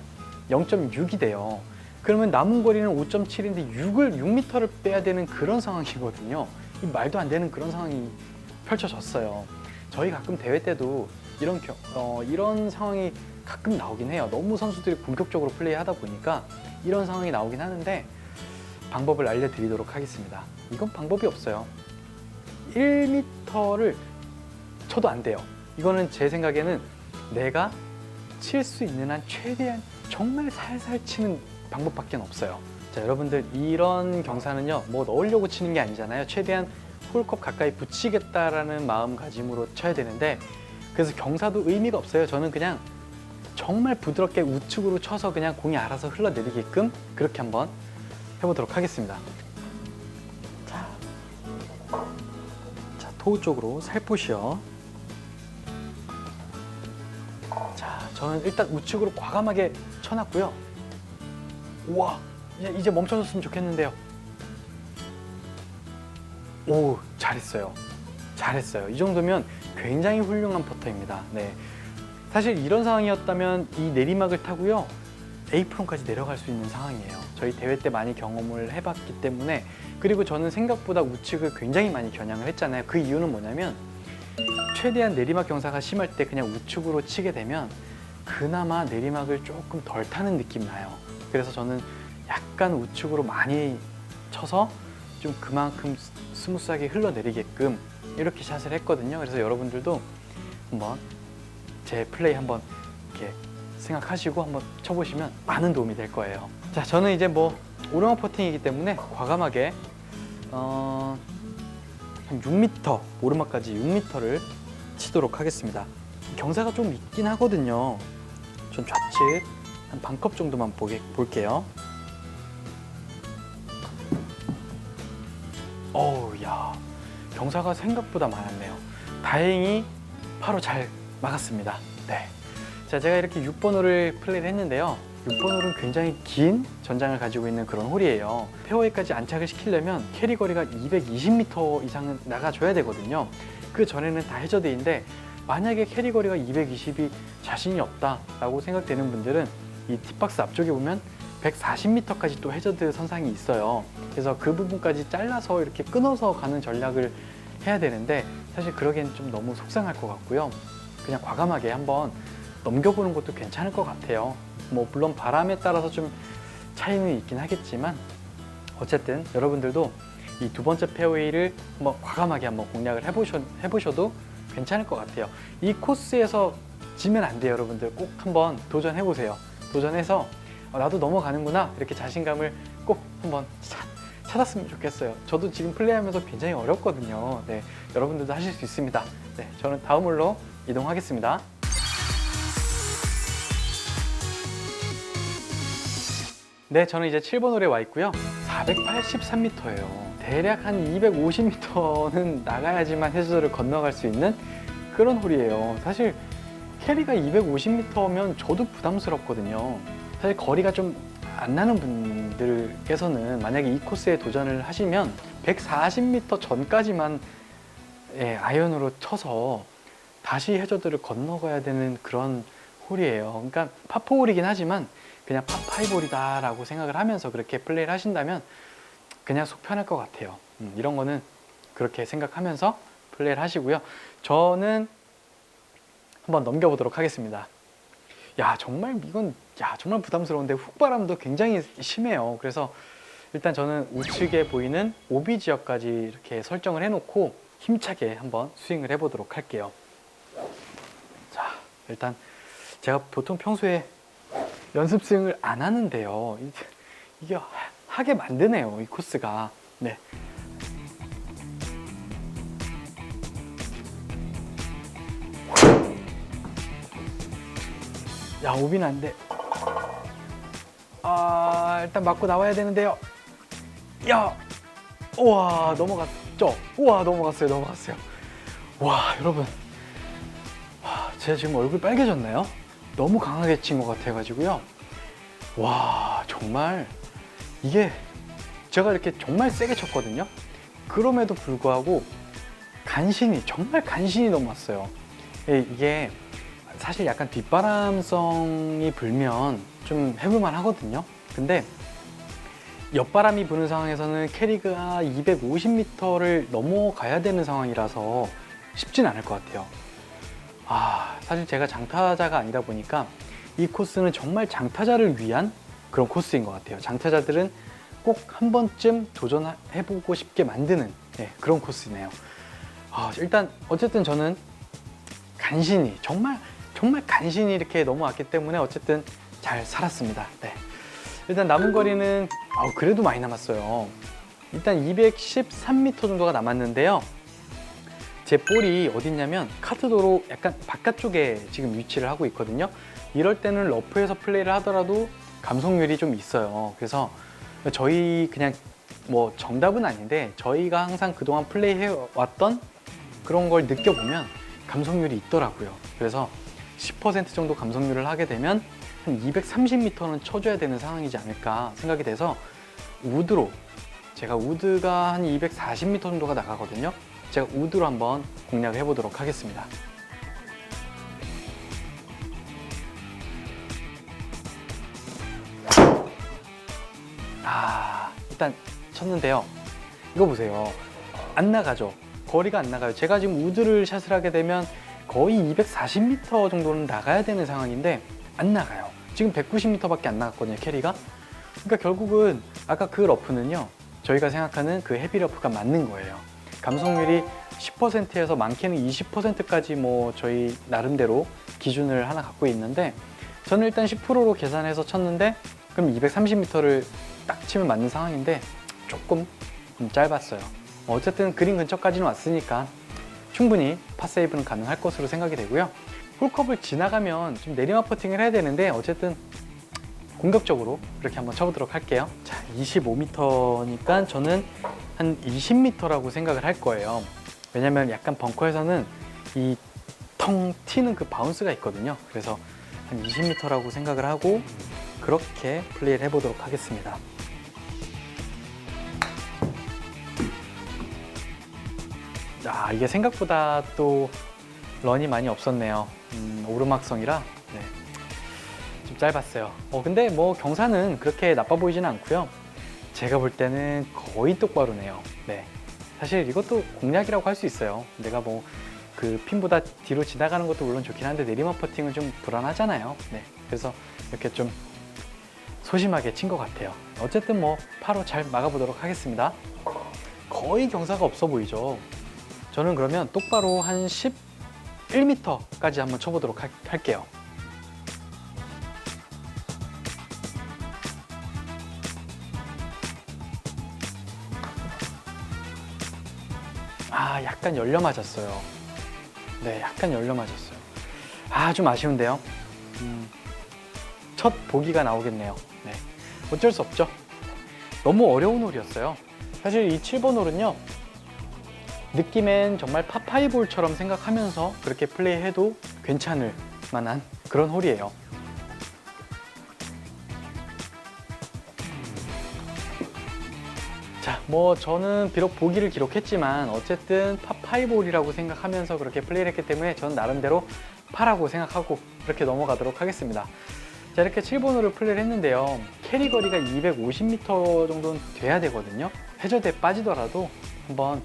0.6이 돼요. 그러면 남은 거리는 5.7인데 6m를 빼야 되는 그런 상황이거든요. 이 말도 안 되는 그런 상황이 펼쳐졌어요. 저희 가끔 대회 때도 이런 상황이 가끔 나오긴 해요. 너무 선수들이 본격적으로 플레이하다 보니까 이런 상황이 나오긴 하는데, 방법을 알려드리도록 하겠습니다. 이건 방법이 없어요. 1m를 쳐도 안 돼요. 이거는 제 생각에는 내가 칠 수 있는 한 최대한 정말 살살 치는 방법밖에 없어요. 자, 여러분들 이런 경사는요, 뭐 넣으려고 치는 게 아니잖아요. 최대한 홀컵 가까이 붙이겠다라는 마음가짐으로 쳐야 되는데, 그래서 경사도 의미가 없어요. 저는 그냥 정말 부드럽게 우측으로 쳐서 그냥 공이 알아서 흘러내리게끔 그렇게 한번 해보도록 하겠습니다. 자, 토우 쪽으로 살포시요. 자, 저는 일단 우측으로 과감하게 쳐놨고요. 우와, 이제 멈춰줬으면 좋겠는데요. 오, 잘했어요. 잘했어요. 이 정도면 굉장히 훌륭한 퍼터입니다. 네, 사실 이런 상황이었다면 이 내리막을 타고요, A프론까지 내려갈 수 있는 상황이에요. 저희 대회 때 많이 경험을 해봤기 때문에. 그리고 저는 생각보다 우측을 굉장히 많이 겨냥을 했잖아요. 그 이유는 뭐냐면, 최대한 내리막 경사가 심할 때 그냥 우측으로 치게 되면 그나마 내리막을 조금 덜 타는 느낌 나요. 그래서 저는 약간 우측으로 많이 쳐서 좀 그만큼 스무스하게 흘러내리게끔 이렇게 샷을 했거든요. 그래서 여러분들도 한번 제 플레이 한번 이렇게 생각하시고 한번 쳐보시면 많은 도움이 될 거예요. 자, 저는 이제 뭐 오르막 퍼팅이기 때문에 과감하게 한 6m, 오르막까지 6m를 치도록 하겠습니다. 경사가 좀 있긴 하거든요. 전 좌측 한 반컵 정도만 볼게요. 야, 경사가 생각보다 많았네요. 다행히 바로 잘 막았습니다. 네. 자, 제가 이렇게 6번 홀을 플레이를 했는데요. 6번 홀은 굉장히 긴 전장을 가지고 있는 그런 홀이에요. 페어웨이까지 안착을 시키려면 캐리 거리가 220m 이상은 나가줘야 되거든요. 그 전에는 다 해저드인데, 만약에 캐리 거리가 220이 자신이 없다라고 생각되는 분들은 이 팁박스 앞쪽에 보면 140m까지 또 해저드 선상이 있어요. 그래서 그 부분까지 잘라서 이렇게 끊어서 가는 전략을 해야 되는데, 사실 그러기엔 좀 너무 속상할 것 같고요. 그냥 과감하게 한번 넘겨보는 것도 괜찮을 것 같아요. 뭐 물론 바람에 따라서 좀 차이는 있긴 하겠지만, 어쨌든 여러분들도 이 두 번째 페어웨이를 한번 과감하게 한번 공략을 해보셔도 괜찮을 것 같아요. 이 코스에서 지면 안 돼요. 여러분들 꼭 한번 도전해보세요. 도전해서 나도 넘어가는구나, 이렇게 자신감을 꼭 한번 찾았으면 좋겠어요. 저도 지금 플레이하면서 굉장히 어렵거든요. 네, 여러분들도 하실 수 있습니다. 네, 저는 다음 홀로 이동하겠습니다. 네, 저는 이제 7번 홀에 와 있고요. 483m예요. 대략 한 250m는 나가야지만 해저드를 건너갈 수 있는 그런 홀이에요. 사실 캐리가 250m면 저도 부담스럽거든요. 사실 거리가 좀 안 나는 분들께서는 만약에 이 코스에 도전을 하시면 140m 전까지만 아이언으로 쳐서 다시 해저드를 건너가야 되는 그런 홀이에요. 그러니까 파4홀이긴 하지만 그냥 파5홀이다 라고 생각을 하면서 그렇게 플레이를 하신다면 그냥 속 편할 것 같아요. 이런 거는 그렇게 생각하면서 플레이를 하시고요. 저는 한번 넘겨보도록 하겠습니다. 야, 정말 이건 정말 부담스러운데 훅바람도 굉장히 심해요. 그래서 일단 저는 우측에 보이는 오비 지역까지 이렇게 설정을 해놓고 힘차게 한번 스윙을 해보도록 할게요. 자, 일단 제가 보통 평소에 연습 스윙을 안 하는데요. 이게 하게 만드네요, 이 코스가. 네. 야, 오비는 안 돼. 일단 맞고 나와야 되는데요. 야, 우와, 넘어갔죠? 우와, 넘어갔어요. 와, 여러분. 제가 지금 얼굴 빨개졌나요? 너무 강하게 친 것 같아가지고요. 와, 정말 이게 제가 이렇게 정말 세게 쳤거든요. 그럼에도 불구하고 정말 간신히 넘어왔어요. 이게 사실 약간 뒷바람성이 불면 좀 해볼만 하거든요. 근데 옆바람이 부는 상황에서는 캐리가 250m를 넘어가야 되는 상황이라서 쉽진 않을 것 같아요. 사실 제가 장타자가 아니다 보니까 이 코스는 정말 장타자를 위한 그런 코스인 것 같아요. 장타자들은 꼭 한 번쯤 도전해보고 싶게 만드는 그런 코스네요. 일단 어쨌든 저는 간신히 정말 간신히 이렇게 넘어왔기 때문에 어쨌든 잘 살았습니다. 네. 일단 남은 거리는 그래도 많이 남았어요. 일단 213m 정도가 남았는데요. 제 볼이 어딨냐면 카트도로 약간 바깥쪽에 지금 위치를 하고 있거든요. 이럴 때는 러프에서 플레이를 하더라도 감속률이 좀 있어요. 그래서 저희 그냥 뭐 정답은 아닌데 저희가 항상 그동안 플레이해 왔던 그런 걸 느껴보면 감속률이 있더라고요. 그래서 10% 정도 감속률을 하게 되면 한 230m는 쳐줘야 되는 상황이지 않을까 생각이 돼서 제가 우드가 한 240m 정도가 나가거든요. 제가 우드로 한번 공략을 해보도록 하겠습니다. 일단 쳤는데요. 이거 보세요. 안 나가죠. 거리가 안 나가요. 제가 지금 우드를 샷을 하게 되면 거의 240m 정도는 나가야 되는 상황인데 안 나가요. 지금 190m밖에 안 나갔거든요, 캐리가. 그러니까 결국은 아까 그 러프는요, 저희가 생각하는 그 헤비 러프가 맞는 거예요. 감속률이 10%에서 많게는 20%까지 뭐 저희 나름대로 기준을 하나 갖고 있는데 저는 일단 10%로 계산해서 쳤는데 그럼 230m를 딱 치면 맞는 상황인데 조금 짧았어요. 어쨌든 그린 근처까지는 왔으니까 충분히 파세이브는 가능할 것으로 생각이 되고요. 홀컵을 지나가면 좀 내리막 퍼팅을 해야 되는데 어쨌든 공격적으로 이렇게 한번 쳐보도록 할게요. 자, 25m니까 저는 한 20m라고 생각을 할 거예요. 왜냐면 약간 벙커에서는 이 텅 튀는 그 바운스가 있거든요. 그래서 한 20m라고 생각을 하고 그렇게 플레이를 해보도록 하겠습니다. 이게 생각보다 또 런이 많이 없었네요. 오르막성이라 좀 짧았어요. 근데 뭐 경사는 그렇게 나빠 보이지는 않고요. 제가 볼 때는 거의 똑바로네요. 네. 사실 이것도 공략이라고 할 수 있어요. 내가 뭐 그 핀보다 뒤로 지나가는 것도 물론 좋긴 한데 내리막 퍼팅은 좀 불안하잖아요. 네. 그래서 이렇게 좀 소심하게 친 것 같아요. 어쨌든 뭐 파로 잘 막아보도록 하겠습니다. 거의 경사가 없어 보이죠. 저는 그러면 똑바로 한 11m까지 한번 쳐보도록 할게요. 약간 열려 맞았어요. 네, 약간 열려 맞았어요. 좀 아쉬운데요. 첫 보기가 나오겠네요. 네, 어쩔 수 없죠. 너무 어려운 홀이었어요. 사실 이 7번 홀은요, 느낌엔 정말 파5홀처럼 생각하면서 그렇게 플레이해도 괜찮을 만한 그런 홀이에요. 자, 뭐 저는 비록 보기를 기록했지만 어쨌든 파5홀이라고 생각하면서 그렇게 플레이를 했기 때문에 저는 나름대로 파라고 생각하고 그렇게 넘어가도록 하겠습니다. 자, 이렇게 7번 홀을 플레이를 했는데요. 캐리 거리가 250m 정도는 돼야 되거든요. 해저드에 빠지더라도 한번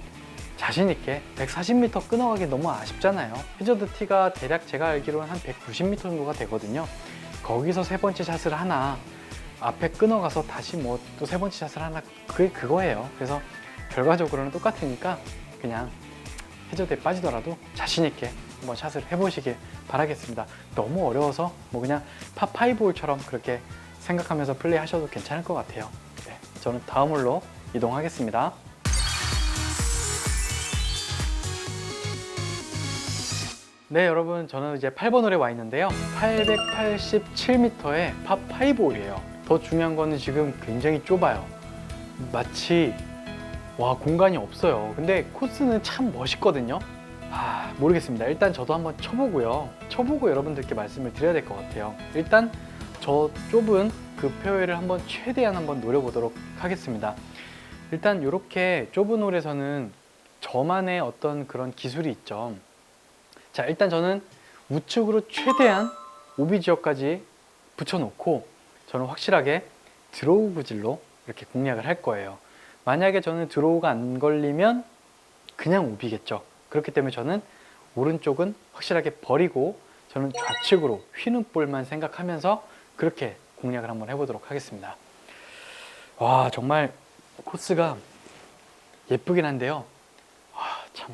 자신있게 140m 끊어가기 너무 아쉽잖아요. 해저드 티가 대략 제가 알기로는 한 190m 정도가 되거든요. 거기서 세 번째 샷을 하나, 앞에 끊어가서 다시 뭐 또 세 번째 샷을 하나, 그게 그거예요. 그래서 결과적으로는 똑같으니까 그냥 해저드에 빠지더라도 자신있게 한번 샷을 해보시길 바라겠습니다. 너무 어려워서 뭐 그냥 파5홀처럼 그렇게 생각하면서 플레이 하셔도 괜찮을 것 같아요. 네, 저는 다음 홀로 이동하겠습니다. 네, 여러분, 저는 이제 8번 홀에 와 있는데요. 887m의 파5홀이에요. 더 중요한 거는 지금 굉장히 좁아요. 마치 와, 공간이 없어요. 근데 코스는 참 멋있거든요. 모르겠습니다. 일단 저도 한번 쳐보고요. 쳐보고 여러분들께 말씀을 드려야 될 것 같아요. 일단 저 좁은 그 페어웨이를 한번 최대한 한번 노려보도록 하겠습니다. 일단 이렇게 좁은 홀에서는 저만의 어떤 그런 기술이 있죠. 자, 일단 저는 우측으로 최대한 오비 지역까지 붙여놓고 저는 확실하게 드로우 구질로 이렇게 공략을 할 거예요. 만약에 저는 드로우가 안 걸리면 그냥 오비겠죠. 그렇기 때문에 저는 오른쪽은 확실하게 버리고 저는 좌측으로 휘는 볼만 생각하면서 그렇게 공략을 한번 해보도록 하겠습니다. 와, 정말 코스가 예쁘긴 한데요. 와, 참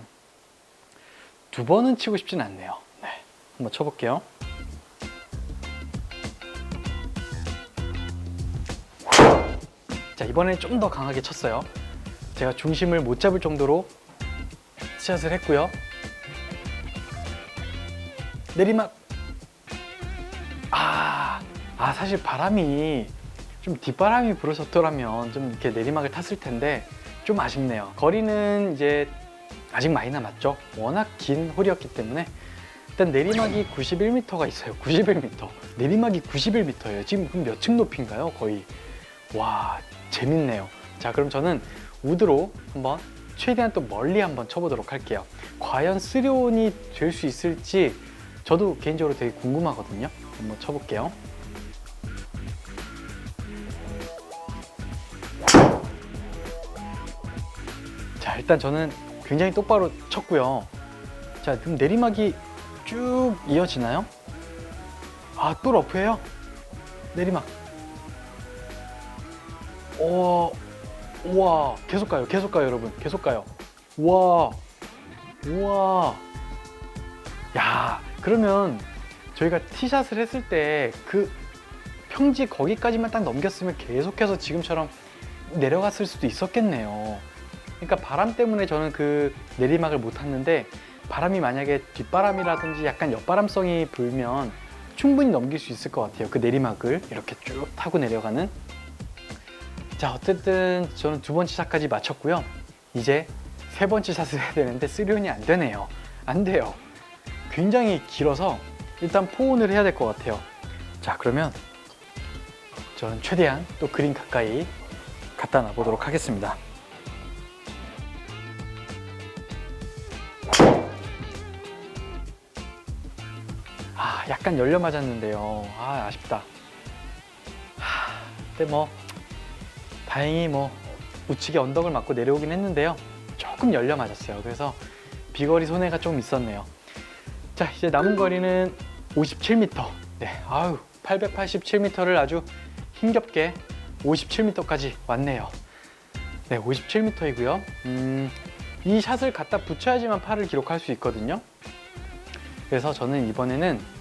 두 번은 치고 싶진 않네요. 네, 한번 쳐볼게요. 자, 이번엔 좀 더 강하게 쳤어요. 제가 중심을 못 잡을 정도로 샷을 했고요. 내리막. 사실 바람이 좀 뒷바람이 불어섰더라면 좀 이렇게 내리막을 탔을 텐데 좀 아쉽네요. 거리는 이제 아직 많이 남았죠. 워낙 긴 홀이었기 때문에. 일단 내리막이 91m가 있어요. 91m. 내리막이 91m예요. 지금 그럼 몇 층 높이인가요? 거의. 와, 재밌네요. 자, 그럼 저는 우드로 한번 최대한 또 멀리 한번 쳐보도록 할게요. 과연 3온이 될 수 있을지 저도 개인적으로 되게 궁금하거든요. 한번 쳐볼게요. 자, 일단 저는 굉장히 똑바로 쳤고요. 자, 그럼 내리막이 쭉 이어지나요? 또 러프예요? 내리막. 우와, 계속 가요, 여러분. 계속 가요. 우와. 야, 그러면 저희가 티샷을 했을 때 그 평지 거기까지만 딱 넘겼으면 계속해서 지금처럼 내려갔을 수도 있었겠네요. 그러니까 바람 때문에 저는 그 내리막을 못 탔는데, 바람이 만약에 뒷바람이라든지 약간 옆바람성이 불면 충분히 넘길 수 있을 것 같아요. 그 내리막을 이렇게 쭉 타고 내려가는. 자, 어쨌든 저는 두 번째 샷까지 마쳤고요. 이제 세 번째 샷을 해야 되는데 3온이 안 되네요. 안 돼요. 굉장히 길어서 일단 4온을 해야 될 것 같아요. 자, 그러면 저는 최대한 또 그린 가까이 갖다 놔보도록 하겠습니다. 약간 열려 맞았는데요. 아쉽다. 근데 뭐 다행히 뭐 우측에 언덕을 맞고 내려오긴 했는데요. 조금 열려 맞았어요. 그래서 비거리 손해가 좀 있었네요. 자, 이제 남은 거리는 57m. 네, 887m를 아주 힘겹게 57m까지 왔네요. 네, 57m이고요. 이 샷을 갖다 붙여야지만 파를 기록할 수 있거든요. 그래서 저는 이번에는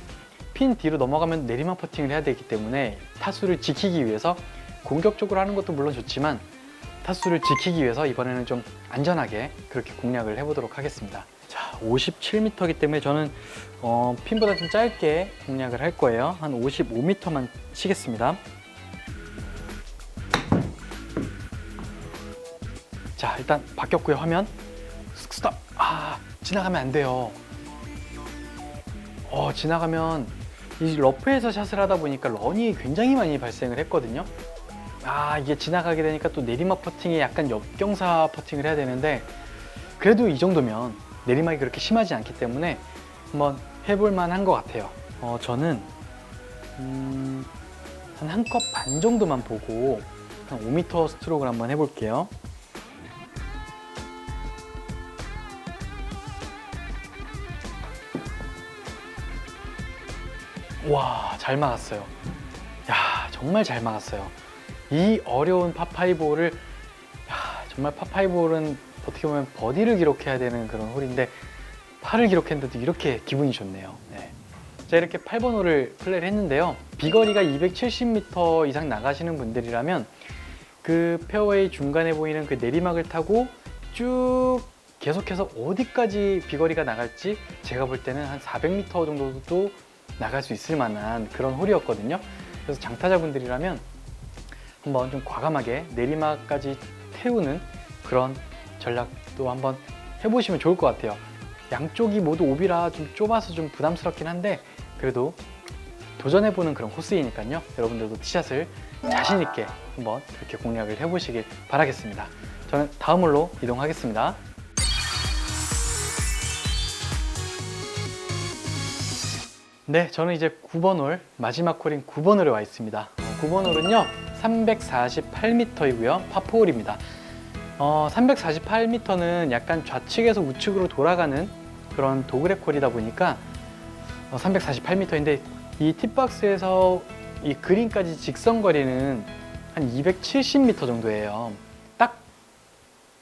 핀 뒤로 넘어가면 내리막 퍼팅을 해야 되기 때문에 타수를 지키기 위해서, 공격적으로 하는 것도 물론 좋지만 타수를 지키기 위해서 이번에는 좀 안전하게 그렇게 공략을 해보도록 하겠습니다. 자, 57m이기 때문에 저는 핀보다 좀 짧게 공략을 할 거예요. 한 55m만 치겠습니다. 자, 일단 바뀌었고요. 화면 스톱. 지나가면 안 돼요. 지나가면 이 러프에서 샷을 하다 보니까 런이 굉장히 많이 발생을 했거든요. 이게 지나가게 되니까 또 내리막 퍼팅에 약간 역경사 퍼팅을 해야 되는데, 그래도 이 정도면 내리막이 그렇게 심하지 않기 때문에 한번 해볼 만한 것 같아요. 저는 한 컵 반 정도만 보고 한 5m 스트로크를 한번 해볼게요. 와, 잘 막았어요. 야, 정말 잘 막았어요. 이 어려운 파5홀을, 정말 파5홀은 어떻게 보면 버디를 기록해야 되는 그런 홀인데 파를 기록했는데도 이렇게 기분이 좋네요. 네. 자, 이렇게 8번 홀을 플레이를 했는데요. 비거리가 270m 이상 나가시는 분들이라면 그 페어웨이 중간에 보이는 그 내리막을 타고 쭉 계속해서 어디까지 비거리가 나갈지 제가 볼 때는 한 400m 정도도 나갈 수 있을 만한 그런 홀이었거든요. 그래서 장타자분들이라면 한번 좀 과감하게 내리막까지 태우는 그런 전략도 한번 해보시면 좋을 것 같아요. 양쪽이 모두 오비라 좀 좁아서 좀 부담스럽긴 한데 그래도 도전해보는 그런 코스이니까요. 여러분들도 티샷을 자신 있게 한번 그렇게 공략을 해보시길 바라겠습니다. 저는 다음 홀로 이동하겠습니다. 네, 저는 이제 9번 홀, 마지막 홀인 9번 홀에 와 있습니다. 9번 홀은요 348m이고요 파4홀입니다. 348m는 약간 좌측에서 우측으로 돌아가는 그런 도그렉 홀이다 보니까 348m인데 이 팁박스에서 이 그린까지 직선 거리는 한 270m 정도예요. 딱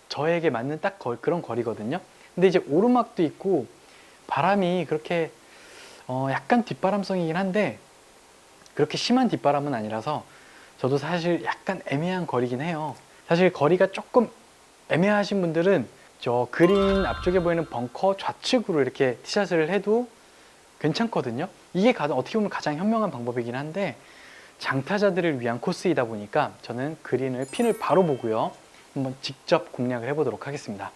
저에게 맞는 딱 그런 거리거든요. 근데 이제 오르막도 있고 바람이 그렇게 약간 뒷바람성이긴 한데 그렇게 심한 뒷바람은 아니라서 저도 사실 약간 애매한 거리긴 해요. 사실 거리가 조금 애매하신 분들은 저 그린 앞쪽에 보이는 벙커 좌측으로 이렇게 티샷을 해도 괜찮거든요. 이게 어떻게 보면 가장 현명한 방법이긴 한데 장타자들을 위한 코스이다 보니까 저는 핀을 바로 보고요 한번 직접 공략을 해보도록 하겠습니다.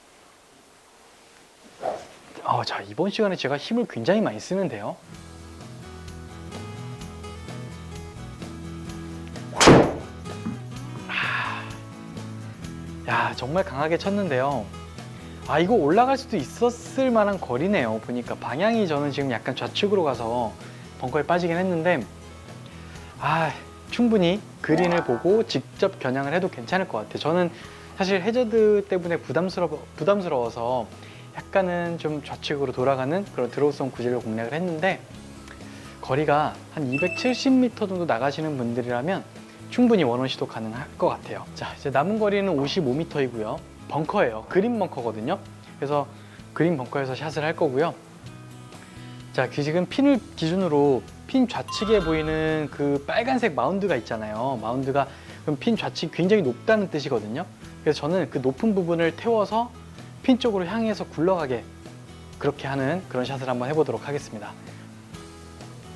자, 이번 시간에 제가 힘을 굉장히 많이 쓰는데요. 야, 정말 강하게 쳤는데요. 이거 올라갈 수도 있었을 만한 거리네요. 보니까 방향이 저는 지금 약간 좌측으로 가서 벙커에 빠지긴 했는데 충분히 그린을 보고 직접 겨냥을 해도 괜찮을 것 같아요. 저는 사실 해저드 때문에 부담스러워서 약간은 좀 좌측으로 돌아가는 그런 드로우성 구질로 공략을 했는데 거리가 한 270m 정도 나가시는 분들이라면 충분히 원원 시도 가능할 것 같아요. 자, 이제 남은 거리는 55m이고요. 벙커예요. 그린 벙커거든요. 그래서 그린 벙커에서 샷을 할 거고요. 자, 지금 핀을 기준으로 핀 좌측에 보이는 그 빨간색 마운드가 있잖아요. 마운드가 그럼 핀 좌측이 굉장히 높다는 뜻이거든요. 그래서 저는 그 높은 부분을 태워서 핀 쪽으로 향해서 굴러가게 그렇게 하는 그런 샷을 한번 해보도록 하겠습니다.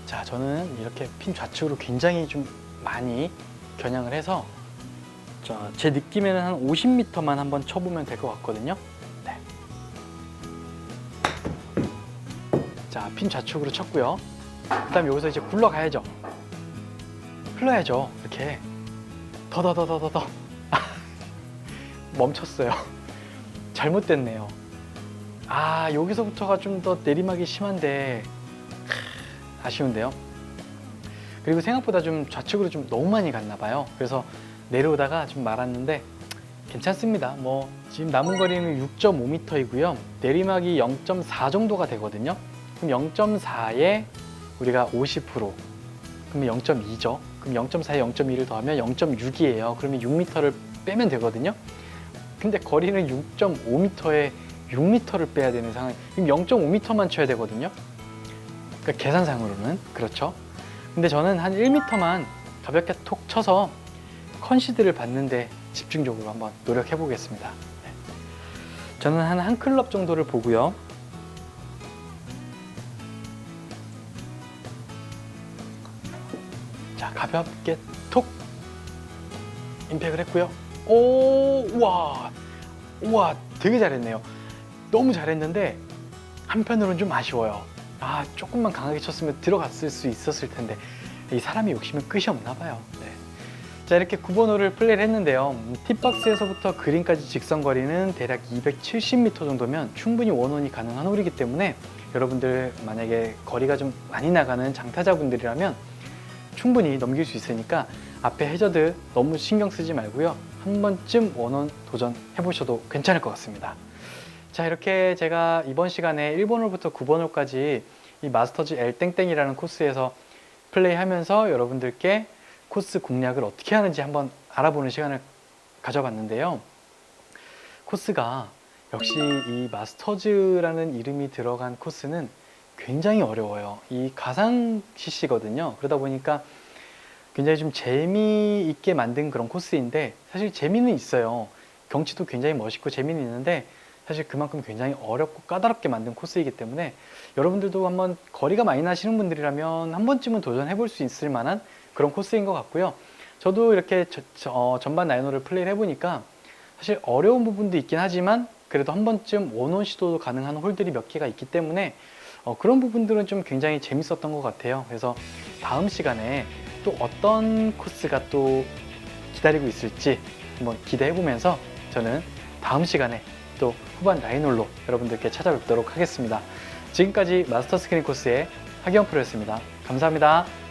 자, 저는 이렇게 핀 좌측으로 굉장히 좀 많이 겨냥을 해서 자, 제 느낌에는 한 50m만 한번 쳐보면 될 것 같거든요. 네. 자, 핀 좌측으로 쳤고요. 그 다음에 여기서 이제 굴러가야죠. 흘러야죠. 이렇게 더 멈췄어요. 잘못됐네요. 여기서부터가 좀 더 내리막이 심한데 아쉬운데요. 그리고 생각보다 좀 좌측으로 좀 너무 많이 갔나 봐요. 그래서 내려오다가 좀 말았는데 괜찮습니다. 뭐 지금 남은 거리는 6.5m이고요. 내리막이 0.4 정도가 되거든요. 그럼 0.4에 우리가 50%, 그러면 0.2죠. 그럼 0.4에 0.2를 더하면 0.6이에요. 그러면 6m를 빼면 되거든요. 근데 거리는 6.5m에 6m를 빼야 되는 상황. 그럼 0.5m만 쳐야 되거든요. 그러니까 계산상으로는 그렇죠. 근데 저는 한 1m만 가볍게 톡 쳐서 컨시드를 받는데 집중적으로 한번 노력해 보겠습니다. 네. 저는 한 클럽 정도를 보고요. 자, 가볍게 톡 임팩을 했고요. 우와, 되게 잘했네요. 너무 잘했는데 한편으로는 좀 아쉬워요. 조금만 강하게 쳤으면 들어갔을 수 있었을 텐데 이 사람이 욕심은 끝이 없나 봐요. 네. 자, 이렇게 9번 홀을 플레이를 했는데요. 티박스에서부터 그린까지 직선 거리는 대략 270m 정도면 충분히 원온이 가능한 홀이기 때문에 여러분들 만약에 거리가 좀 많이 나가는 장타자분들이라면 충분히 넘길 수 있으니까 앞에 해저드 너무 신경 쓰지 말고요. 한 번쯤 원온 도전해 보셔도 괜찮을 것 같습니다. 자, 이렇게 제가 이번 시간에 1번 홀부터 9번 홀까지 이 마스터즈 L땡땡이라는 코스에서 플레이하면서 여러분들께 코스 공략을 어떻게 하는지 한번 알아보는 시간을 가져봤는데요. 코스가 역시 이 마스터즈라는 이름이 들어간 코스는 굉장히 어려워요. 이 가상 CC거든요. 그러다 보니까 굉장히 좀 재미있게 만든 그런 코스인데 사실 재미는 있어요. 경치도 굉장히 멋있고 재미는 있는데 사실 그만큼 굉장히 어렵고 까다롭게 만든 코스이기 때문에 여러분들도 한번 거리가 많이 나시는 분들이라면 한 번쯤은 도전해 볼 수 있을 만한 그런 코스인 것 같고요. 저도 이렇게 전반 나인홀을 플레이를 해보니까 사실 어려운 부분도 있긴 하지만 그래도 한 번쯤 원온 시도도 가능한 홀들이 몇 개가 있기 때문에 그런 부분들은 좀 굉장히 재밌었던 것 같아요. 그래서 다음 시간에 또 어떤 코스가 또 기다리고 있을지 한번 기대해 보면서 저는 다음 시간에 또 후반 나인홀로 여러분들께 찾아뵙도록 하겠습니다. 지금까지 마스터 스크린 코스의 하기영 프로였습니다. 감사합니다.